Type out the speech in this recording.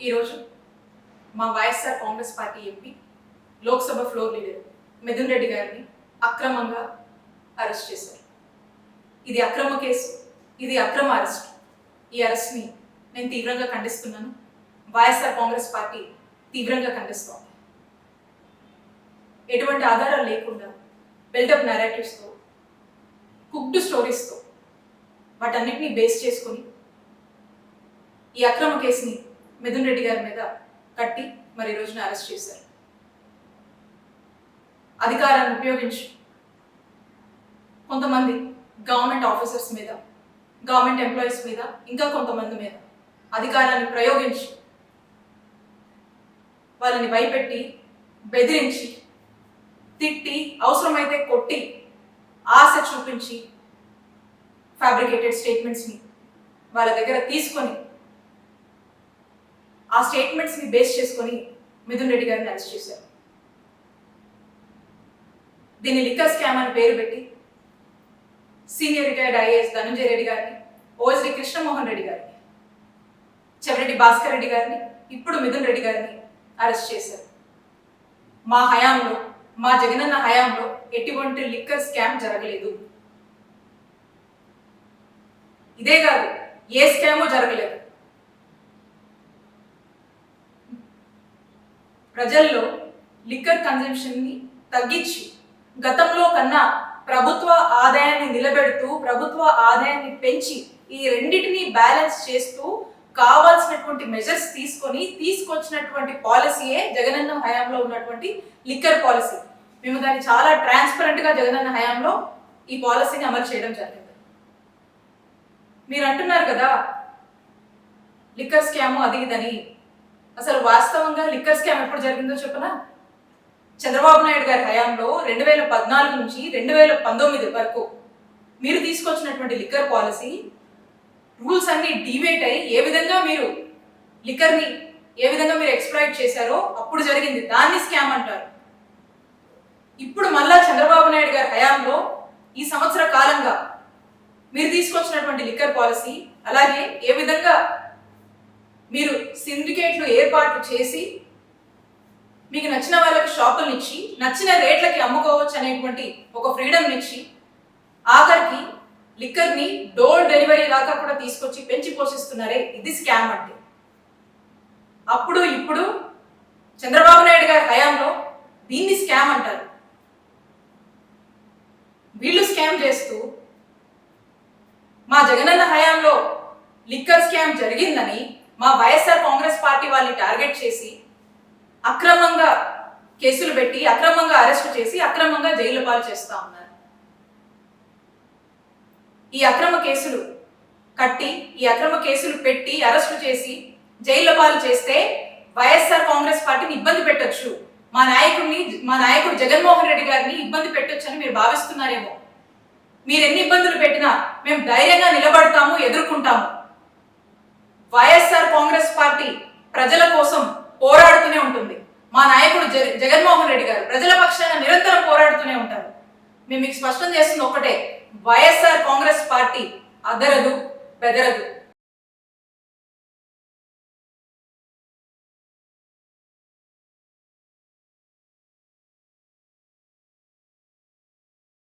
ఈరోజు మా YSR Congress party MP Lok Sabha floor leader Mithun Reddy గారిని అక్రమంగా అరెస్ట్ చేశారు. ఇది అక్రమ కేసు, ఇది అక్రమ అరెస్ట్. ఈ అరెస్ట్ని నేను తీవ్రంగా ఖండిస్తున్నాను. వైఎస్ఆర్ కాంగ్రెస్ పార్టీ తీవ్రంగా ఖండిస్తోంది. ఎటువంటి ఆధారాలు లేకుండా బిల్డప్ నెరేటివ్స్తో, కుక్డ్ స్టోరీస్తో వాటన్నిటిని బేస్ చేసుకొని ఈ అక్రమ కేసుని మిథున్ రెడ్డి గారి మీద కట్టి మరి ఈ రోజున అరెస్ట్ చేశారు. అధికారాన్ని ఉపయోగించి కొంతమంది గవర్నమెంట్ ఆఫీసర్స్ మీద, గవర్నమెంట్ ఎంప్లాయీస్ మీద, ఇంకా కొంతమంది మీద అధికారాన్ని ప్రయోగించి వాళ్ళని భయపెట్టి, బెదిరించి, తిట్టి, అవసరమైతే కొట్టి, ఆశ చూపించి ఫ్యాబ్రికేటెడ్ స్టేట్మెంట్స్ని వాళ్ళ దగ్గర తీసుకొని ఆ స్టేట్మెంట్స్ని బేస్ చేసుకొని మిథున్ రెడ్డి గారిని అరెస్ట్ చేశారు. దీన్ని లిక్కర్ స్కామ్ అని పేరు పెట్టి senior retired IAS Dhananjaya Reddy గారిని, ఓఎస్డి కృష్ణమోహన్ రెడ్డి గారిని, చెవిరెడ్డి భాస్కర్ రెడ్డి గారిని, ఇప్పుడు మిథున్ రెడ్డి గారిని అరెస్ట్ చేశారు. మా హయాంలో, మా జగనన్న హయాంలో ఎటువంటి లిక్కర్ స్కామ్ జరగలేదు. ఇదే కాదు, ఏ స్కామో జరగలేదు. ప్రజల్లో లిక్కర్ కన్జంప్షన్ని తగ్గించి గతంలో కన్నా ప్రభుత్వ ఆదాయాన్ని నిలబెడుతూ, ప్రభుత్వ ఆదాయాన్ని పెంచి ఈ రెండింటిని బ్యాలెన్స్ చేస్తూ కావాల్సినటువంటి మెజర్స్ తీసుకొచ్చినటువంటి పాలసీయే జగనన్న హయాంలో ఉన్నటువంటి లిక్కర్ పాలసీ. మేము దాన్ని చాలా ట్రాన్స్పరెంట్గా జగనన్న హయాంలో ఈ పాలసీని అమలు చేయడం జరిగింది. మీరు అంటున్నారు కదా లిక్కర్ స్కామ్ అది ఇదని. అసలు వాస్తవంగా లిక్కర్ స్కామ్ ఎప్పుడు జరిగిందో చెప్పనా? చంద్రబాబు నాయుడు గారి హయాంలో 2014 నుంచి 2019 వరకు మీరు తీసుకొచ్చినటువంటి లిక్కర్ పాలసీ రూల్స్ అన్ని డివేట్ అయ్యి ఏ విధంగా మీరు లిక్కర్ని ఏ విధంగా మీరు ఎక్స్ప్లాయిట్ చేశారో అప్పుడు జరిగింది. దాన్ని స్కామ్ అంటారు. ఇప్పుడు మళ్ళా చంద్రబాబు నాయుడు గారి హయాంలో ఈ సంవత్సర కాలంగా మీరు తీసుకొచ్చినటువంటి లిక్కర్ పాలసీ, అలాగే ఏ విధంగా మీరు సిండికేట్లు ఏర్పాట్లు చేసి మీకు నచ్చిన వాళ్ళకి షాపులను ఇచ్చి నచ్చిన రేట్లకి అమ్ముకోవచ్చు అనేటువంటి ఒక ఫ్రీడమ్ ఇచ్చి ఆఖరికి లిక్కర్ని డోర్ డెలివరీ దాకా కూడా తీసుకొచ్చి పెంచి పోషిస్తున్నారే, ఇది స్కామ్ అంటే. అప్పుడు ఇప్పుడు చంద్రబాబు నాయుడు గారి హయాంలో దీన్ని స్కామ్ అంటారు. వీళ్ళు స్కామ్ చేస్తూ మా జగనన్న హయాంలో లిక్కర్ స్కామ్ జరిగిందని మా వైఎస్ఆర్ కాంగ్రెస్ పార్టీ వాళ్ళని టార్గెట్ చేసి అక్రమంగా కేసులు పెట్టి, అక్రమంగా అరెస్ట్ చేసి, అక్రమంగా జైలు పాలు చేస్తా ఉన్నారు. ఈ అక్రమ కేసులు కట్టి, ఈ అక్రమ కేసులు పెట్టి, అరెస్టు చేసి జైలు పాలు చేస్తే వైఎస్ఆర్ కాంగ్రెస్ పార్టీని ఇబ్బంది పెట్టొచ్చు, మా నాయకుడు జగన్మోహన్ రెడ్డి గారిని ఇబ్బంది పెట్టొచ్చు అని మీరు భావిస్తున్నారేమో. మీరు ఎన్ని ఇబ్బందులు పెట్టినా మేము ధైర్యంగా నిలబడతాము, ఎదుర్కొంటాము. వైఎస్ఆర్ కాంగ్రెస్ పార్టీ ప్రజల కోసం పోరాడుతూనే ఉంటుంది. మా నాయకుడు జగన్మోహన్ రెడ్డి గారు ప్రజల పక్షాన నిరంతరం పోరాడుతూనే ఉంటారు. మేము మీకు స్పష్టం చేస్తుంది ఒక్కటే, వైఎస్ఆర్ కాంగ్రెస్ పార్టీ అదరదు, బెదరదు.